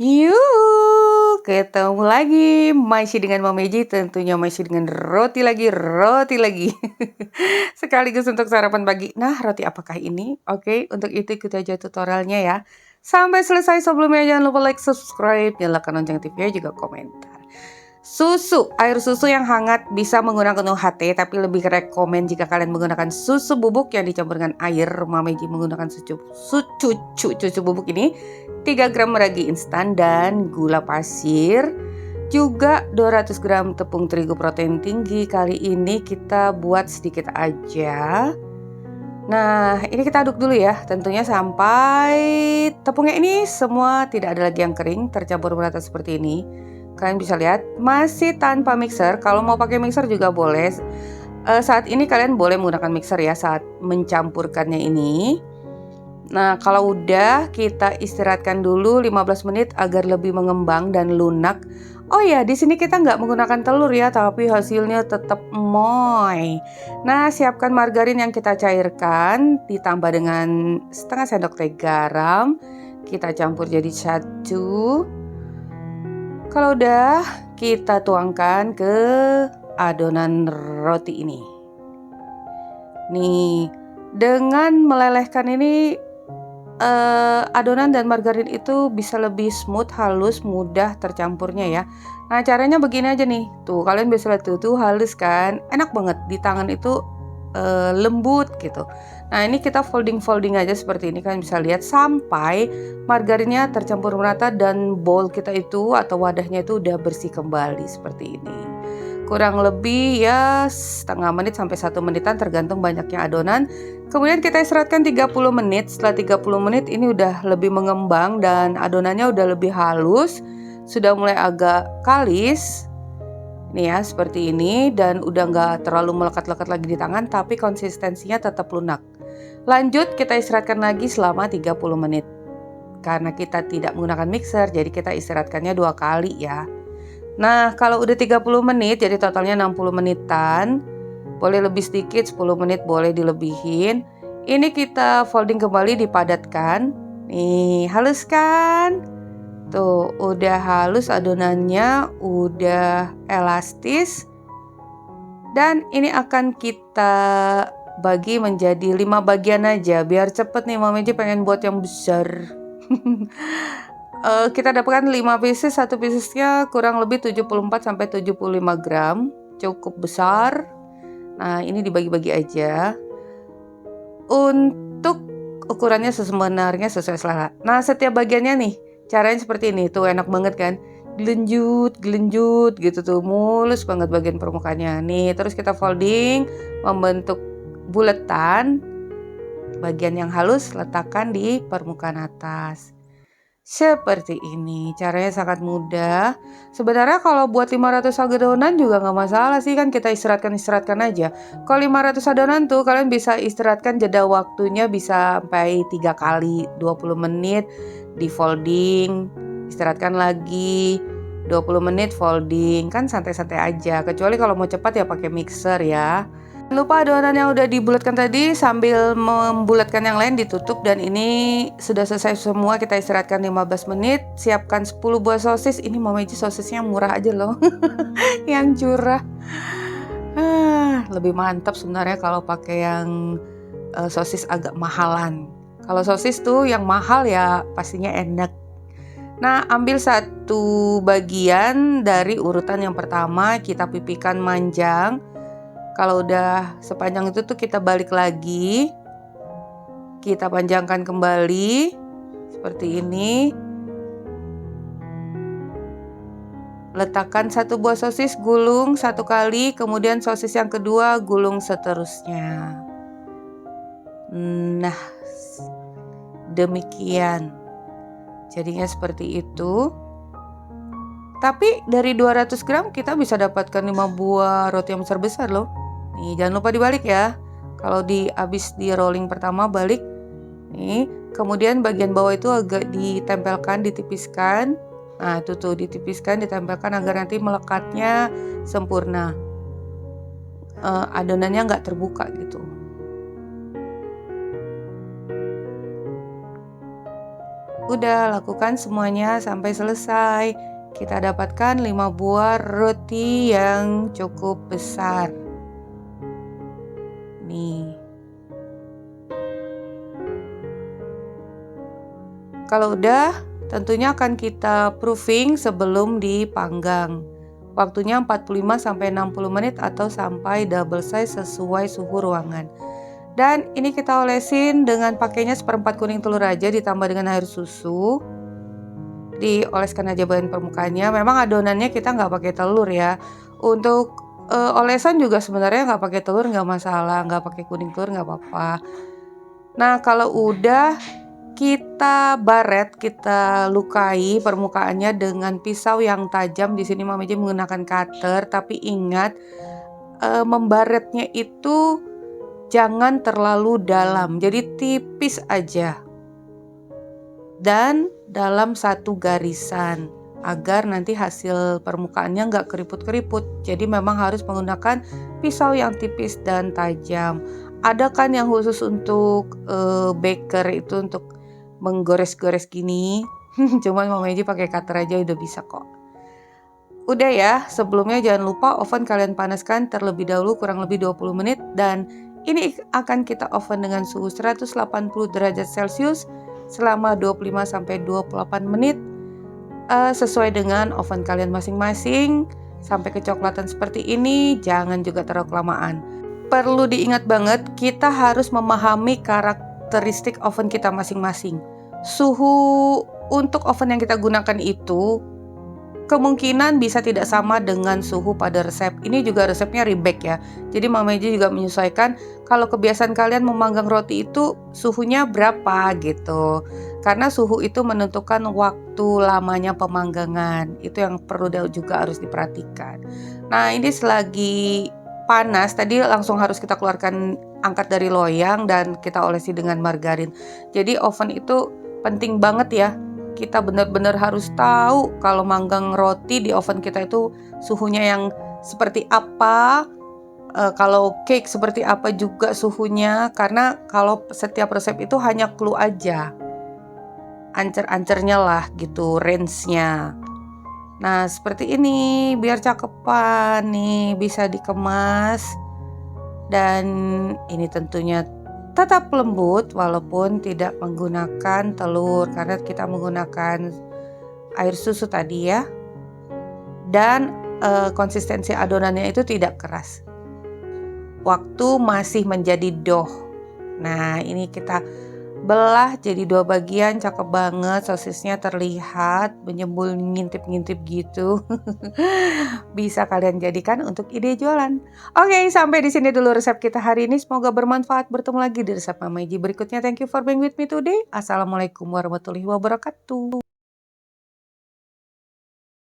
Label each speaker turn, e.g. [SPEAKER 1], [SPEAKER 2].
[SPEAKER 1] Yuk, ketemu lagi masih dengan Mama Meji, tentunya masih dengan roti lagi, roti lagi. Sekaligus untuk sarapan pagi. Nah, roti apakah ini? Oke, untuk itu ikuti aja tutorialnya ya. Sampai selesai. Sebelumnya jangan lupa like, subscribe, nyalakan lonceng TV-nya, juga komentar. Susu, air susu yang hangat bisa menggunakan UHT, tapi lebih rekomen jika kalian menggunakan susu bubuk yang dicampur dengan air. Mama-Meji menggunakan susu bubuk ini 3 gram ragi instan dan gula pasir, juga 200 gram tepung terigu protein tinggi. Kali ini kita buat sedikit aja. Nah, ini kita aduk dulu ya, tentunya sampai tepungnya ini semua tidak ada lagi yang kering, tercampur merata seperti ini. Kalian bisa lihat masih tanpa mixer. Kalau mau pakai mixer juga boleh. Saat ini kalian boleh menggunakan mixer ya saat mencampurkannya ini. Nah, kalau udah kita istirahatkan dulu 15 menit agar lebih mengembang dan lunak. Oh ya, di sini kita nggak menggunakan telur ya, tapi hasilnya tetap moy. Nah, siapkan margarin yang kita cairkan, ditambah dengan setengah sendok teh garam. Kita campur jadi satu. Kalau udah, kita tuangkan ke adonan roti ini. Nih, dengan melelehkan ini adonan dan margarin itu bisa lebih smooth, halus, mudah tercampurnya ya. Nah, caranya begini aja nih. Tuh, kalian bisa lihat tuh halus kan? Enak banget di tangan itu, lembut gitu. Nah, ini kita folding aja seperti ini, kalian bisa lihat sampai margarinnya tercampur merata dan bowl kita itu atau wadahnya itu udah bersih kembali seperti ini. Kurang lebih ya setengah menit sampai 1 menitan tergantung banyaknya adonan. Kemudian kita istirahatkan 30 menit. Setelah 30 menit ini udah lebih mengembang dan adonannya udah lebih halus, sudah mulai agak kalis. Nih ya, seperti ini, dan udah nggak terlalu melekat-lekat lagi di tangan, tapi konsistensinya tetap lunak. Lanjut, kita istirahatkan lagi selama 30 menit. Karena kita tidak menggunakan mixer, jadi kita istirahatkannya 2 kali ya. Nah, kalau udah 30 menit, jadi totalnya 60 menitan. Boleh lebih sedikit, 10 menit boleh dilebihin. Ini kita folding kembali, dipadatkan. Nih, halus kan? Tuh, udah halus adonannya, udah elastis. Dan ini akan kita bagi menjadi 5 bagian aja, biar cepet nih. Mama-Meji pengen buat yang besar. Kita dapatkan 5 pieces, satu piecesnya kurang lebih 74-75 gram, cukup besar. Nah, ini dibagi-bagi aja. Untuk ukurannya sebenarnya sesuai selera. Nah, setiap bagiannya nih, caranya seperti ini. Tuh enak banget kan? Gelenjut gitu tuh, mulus banget bagian permukaannya. Nih, terus kita folding membentuk buletan. Bagian yang halus letakkan di permukaan atas. Seperti ini, caranya sangat mudah. Sebenarnya kalau buat 500 adonan juga nggak masalah sih, kan kita istirahatkan aja. Kalau 500 adonan tuh kalian bisa istirahatkan, jeda waktunya bisa sampai 3 kali 20 menit di folding, istirahatkan lagi 20 menit folding, kan santai-santai aja. Kecuali kalau mau cepat ya pakai mixer ya. Jangan lupa adonan yang udah dibulatkan tadi, sambil membulatkan yang lain ditutup, dan ini sudah selesai semua. Kita istirahatkan 15 menit. Siapkan 10 buah sosis. Ini Mama-Meji sosisnya murah aja loh. Yang curah. Lebih mantap sebenarnya kalau pakai yang sosis agak mahalan. Kalau sosis tuh yang mahal ya pastinya enak. Nah, ambil satu bagian dari urutan yang pertama, kita pipihkan manjang. Kalau udah sepanjang itu tuh kita balik lagi, kita panjangkan kembali seperti ini. Letakkan satu buah sosis, gulung satu kali, kemudian sosis yang kedua gulung seterusnya. Nah, demikian. Jadinya seperti itu. Tapi dari 200 gram kita bisa dapatkan 5 buah roti yang besar-besar loh. Nih, jangan lupa dibalik ya. Kalau habis di rolling pertama balik. Nih, kemudian bagian bawah itu agak ditempelkan, ditipiskan. Nah, itu tuh ditipiskan, ditempelkan agar nanti melekatnya sempurna. Adonannya nggak terbuka gitu. Udah, lakukan semuanya sampai selesai. Kita dapatkan 5 buah roti yang cukup besar. Nih. Kalau udah, tentunya akan kita proofing sebelum dipanggang. Waktunya 45-60 menit atau sampai double size sesuai suhu ruangan. Dan ini kita olesin dengan pakainya seperempat kuning telur aja ditambah dengan air susu. Dioleskan aja bagian permukaannya. Memang adonannya kita nggak pakai telur ya. Untuk olesan juga sebenarnya nggak pakai telur nggak masalah, nggak pakai kuning telur nggak apa-apa. Nah kalau udah kita baret, kita lukai permukaannya dengan pisau yang tajam. Di sini Mama J menggunakan cutter, tapi ingat membaretnya itu jangan terlalu dalam, jadi tipis aja dan dalam satu garisan agar nanti hasil permukaannya nggak keriput-keriput. Jadi memang harus menggunakan pisau yang tipis dan tajam. Ada kan yang khusus untuk baker itu untuk menggores-gores gini. Cuman Mama Eji pakai cutter aja udah bisa kok. Udah ya, sebelumnya jangan lupa oven kalian panaskan terlebih dahulu kurang lebih 20 menit dan ini akan kita oven dengan suhu 180 derajat Celcius selama 25-28 menit sesuai dengan oven kalian masing-masing sampai kecoklatan seperti ini, jangan juga terlalu kelamaan. Perlu diingat banget, kita harus memahami karakteristik oven kita masing-masing. Suhu untuk oven yang kita gunakan itu kemungkinan bisa tidak sama dengan suhu pada resep. Ini juga resepnya rebake ya. Jadi Mama Eji juga menyesuaikan kalau kebiasaan kalian memanggang roti itu suhunya berapa gitu. Karena suhu itu menentukan waktu lamanya pemanggangan. Itu yang perlu juga harus diperhatikan. Nah ini selagi panas, tadi langsung harus kita keluarkan, angkat dari loyang dan kita olesi dengan margarin. Jadi oven itu penting banget ya. Kita benar-benar harus tahu kalau manggang roti di oven kita itu suhunya yang seperti apa, kalau cake seperti apa juga suhunya, karena kalau setiap resep itu hanya clue aja, ancer-ancernya lah gitu, range-nya. Nah seperti ini biar cakepan nih, bisa dikemas dan ini tentunya tetap lembut walaupun tidak menggunakan telur karena kita menggunakan air susu tadi ya. Dan konsistensi adonannya itu tidak keras. Waktu masih menjadi dough. Nah, ini kita belah jadi 2 bagian, cakep banget, sosisnya terlihat menyembul ngintip-ngintip gitu. Bisa kalian jadikan untuk ide jualan. Oke, sampai di sini dulu resep kita hari ini. Semoga bermanfaat. Bertemu lagi di resep Mama Eji berikutnya. Thank you for being with me today. Assalamualaikum warahmatullahi wabarakatuh.